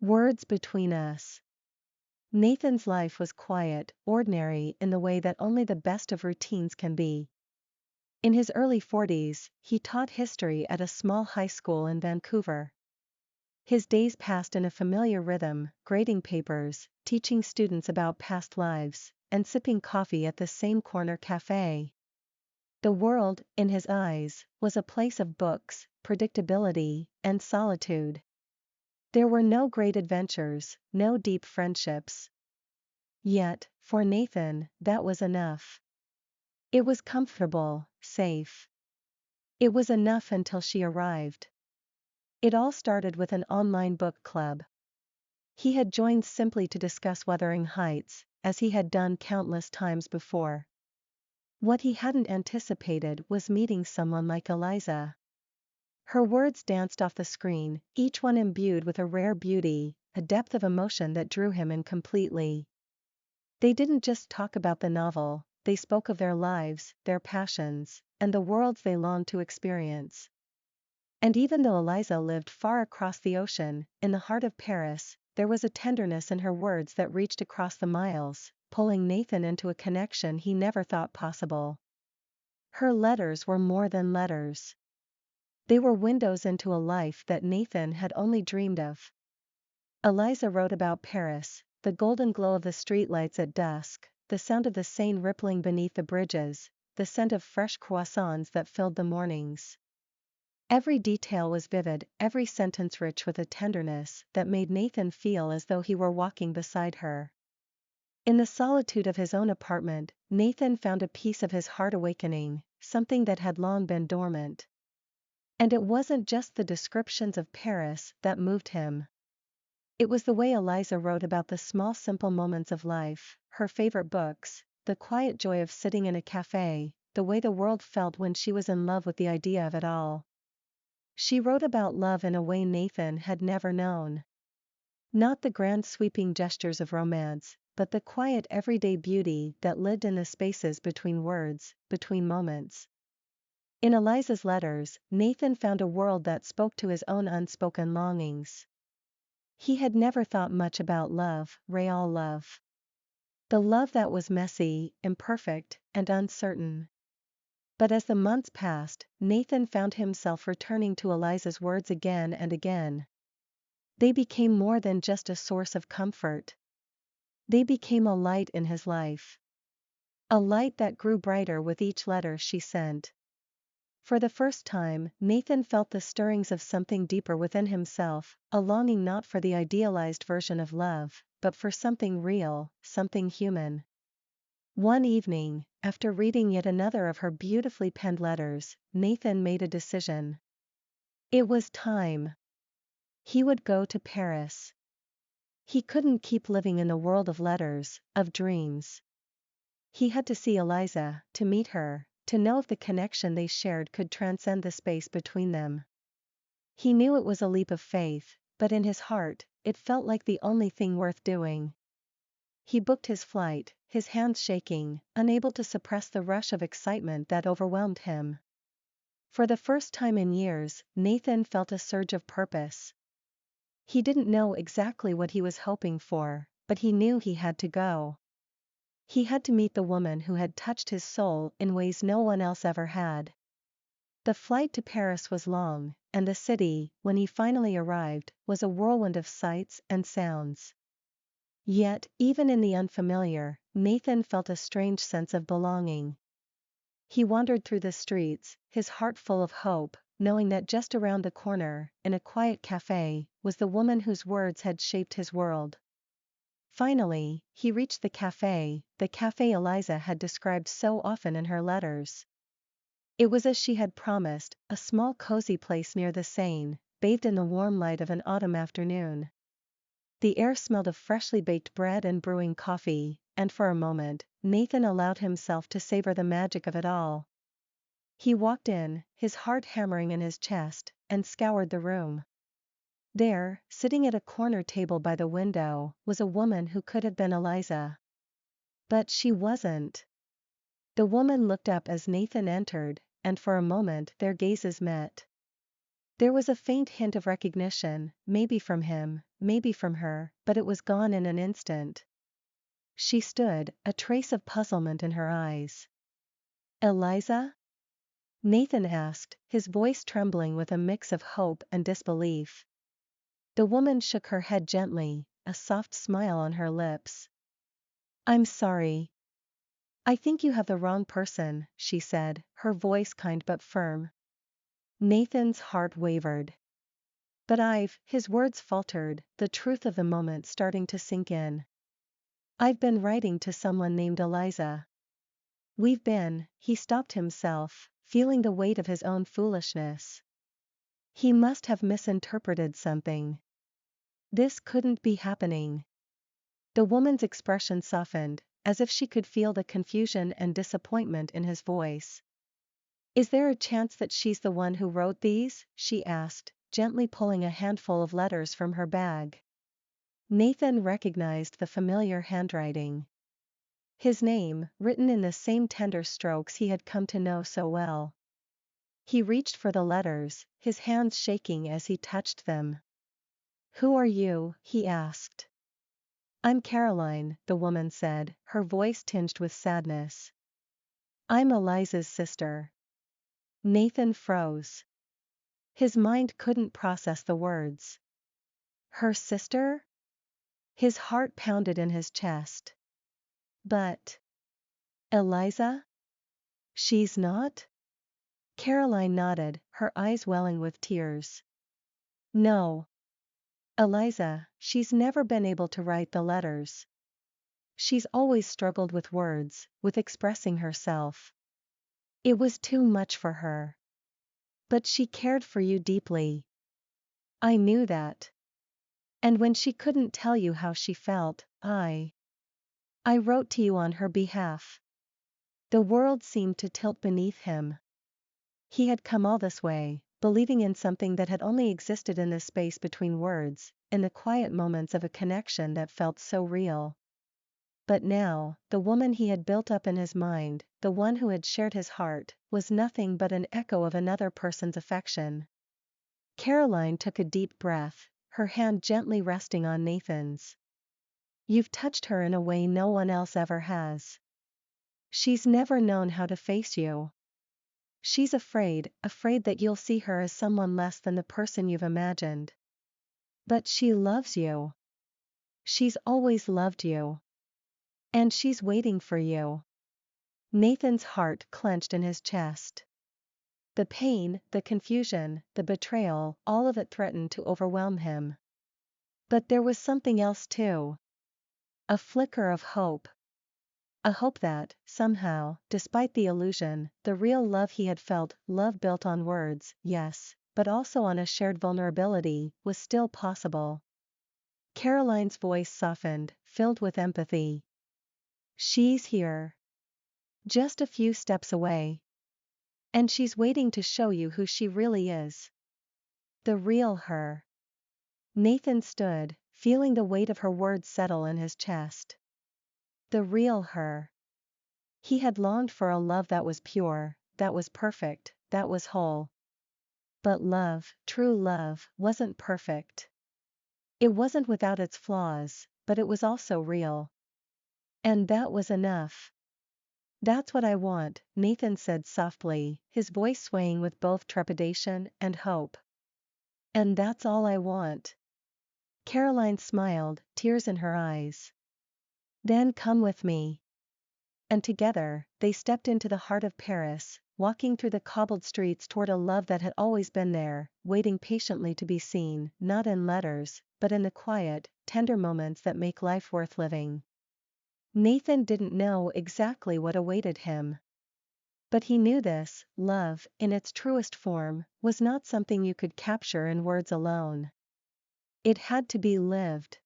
Words between us. Nathan's life was quiet, ordinary in the way that only the best of routines can be. In his early 40s, he taught history at a small high school in Vancouver. His days passed in a familiar rhythm, grading papers, teaching students about past lives, and sipping coffee at the same corner cafe. The world, in his eyes, was a place of books, predictability, and solitude. There were no great adventures, no deep friendships. Yet, for Nathan, that was enough. It was comfortable, safe. It was enough until she arrived. It all started with an online book club. He had joined simply to discuss Wuthering Heights, as he had done countless times before. What he hadn't anticipated was meeting someone like Eliza. Her words danced off the screen, each one imbued with a rare beauty, a depth of emotion that drew him in completely. They didn't just talk about the novel, they spoke of their lives, their passions, and the worlds they longed to experience. And even though Eliza lived far across the ocean, in the heart of Paris, there was a tenderness in her words that reached across the miles, pulling Nathan into a connection he never thought possible. Her letters were more than letters. They were windows into a life that Nathan had only dreamed of. Eliza wrote about Paris, the golden glow of the streetlights at dusk, the sound of the Seine rippling beneath the bridges, the scent of fresh croissants that filled the mornings. Every detail was vivid, every sentence rich with a tenderness that made Nathan feel as though he were walking beside her. In the solitude of his own apartment, Nathan found a piece of his heart awakening, something that had long been dormant. And it wasn't just the descriptions of Paris that moved him. It was the way Eliza wrote about the small simple moments of life, her favorite books, the quiet joy of sitting in a cafe, the way the world felt when she was in love with the idea of it all. She wrote about love in a way Nathan had never known. Not the grand sweeping gestures of romance, but the quiet everyday beauty that lived in the spaces between words, between moments. In Eliza's letters, Nathan found a world that spoke to his own unspoken longings. He had never thought much about love, real love. The love that was messy, imperfect, and uncertain. But as the months passed, Nathan found himself returning to Eliza's words again and again. They became more than just a source of comfort. They became a light in his life. A light that grew brighter with each letter she sent. For the first time, Nathan felt the stirrings of something deeper within himself, a longing not for the idealized version of love, but for something real, something human. One evening, after reading yet another of her beautifully penned letters, Nathan made a decision. It was time. He would go to Paris. He couldn't keep living in the world of letters, of dreams. He had to see Eliza, to meet her, to know if the connection they shared could transcend the space between them. He knew it was a leap of faith, but in his heart, it felt like the only thing worth doing. He booked his flight, his hands shaking, unable to suppress the rush of excitement that overwhelmed him. For the first time in years, Nathan felt a surge of purpose. He didn't know exactly what he was hoping for, but he knew he had to go. He had to meet the woman who had touched his soul in ways no one else ever had. The flight to Paris was long, and the city, when he finally arrived, was a whirlwind of sights and sounds. Yet, even in the unfamiliar, Nathan felt a strange sense of belonging. He wandered through the streets, his heart full of hope, knowing that just around the corner, in a quiet cafe, was the woman whose words had shaped his world. Finally, he reached the cafe Eliza had described so often in her letters. It was as she had promised, a small cozy place near the Seine, bathed in the warm light of an autumn afternoon. The air smelled of freshly baked bread and brewing coffee, and for a moment, Nathan allowed himself to savor the magic of it all. He walked in, his heart hammering in his chest, and scoured the room. There, sitting at a corner table by the window, was a woman who could have been Eliza. But she wasn't. The woman looked up as Nathan entered, and for a moment their gazes met. There was a faint hint of recognition, maybe from him, maybe from her, but it was gone in an instant. She stood, a trace of puzzlement in her eyes. Eliza? Nathan asked, his voice trembling with a mix of hope and disbelief. The woman shook her head gently, a soft smile on her lips. I'm sorry. I think you have the wrong person, she said, her voice kind but firm. Nathan's heart wavered. But his words faltered, the truth of the moment starting to sink in. I've been writing to someone named Eliza. He stopped himself, feeling the weight of his own foolishness. He must have misinterpreted something. This couldn't be happening. The woman's expression softened, as if she could feel the confusion and disappointment in his voice. Is there a chance that she's the one who wrote these? She asked, gently pulling a handful of letters from her bag. Nathan recognized the familiar handwriting. His name, written in the same tender strokes he had come to know so well. He reached for the letters, his hands shaking as he touched them. Who are you? He asked. I'm Caroline, the woman said, her voice tinged with sadness. I'm Eliza's sister. Nathan froze. His mind couldn't process the words. Her sister? His heart pounded in his chest. But Eliza? She's not? Caroline nodded, her eyes welling with tears. No. Eliza, she's never been able to write the letters. She's always struggled with words, with expressing herself. It was too much for her. But she cared for you deeply. I knew that. And when she couldn't tell you how she felt, I wrote to you on her behalf. The world seemed to tilt beneath him. He had come all this way, believing in something that had only existed in the space between words, in the quiet moments of a connection that felt so real. But now, the woman he had built up in his mind, the one who had shared his heart, was nothing but an echo of another person's affection. Caroline took a deep breath, her hand gently resting on Nathan's. You've touched her in a way no one else ever has. She's never known how to face you. She's afraid that you'll see her as someone less than the person you've imagined. But she loves you. She's always loved you. And she's waiting for you. Nathan's heart clenched in his chest. The pain, the confusion, the betrayal, all of it threatened to overwhelm him. But there was something else too. A flicker of hope. A hope that, somehow, despite the illusion, the real love he had felt, love built on words, yes, but also on a shared vulnerability, was still possible. Caroline's voice softened, filled with empathy. She's here. Just a few steps away. And she's waiting to show you who she really is. The real her. Nathan stood, feeling the weight of her words settle in his chest. The real her. He had longed for a love that was pure, that was perfect, that was whole. But love, true love, wasn't perfect. It wasn't without its flaws, but it was also real. And that was enough. That's what I want, Nathan said softly, his voice swaying with both trepidation and hope. And that's all I want. Caroline smiled, tears in her eyes. Then come with me. And together, they stepped into the heart of Paris, walking through the cobbled streets toward a love that had always been there, waiting patiently to be seen, not in letters, but in the quiet, tender moments that make life worth living. Nathan didn't know exactly what awaited him. But he knew this: love, in its truest form, was not something you could capture in words alone. It had to be lived.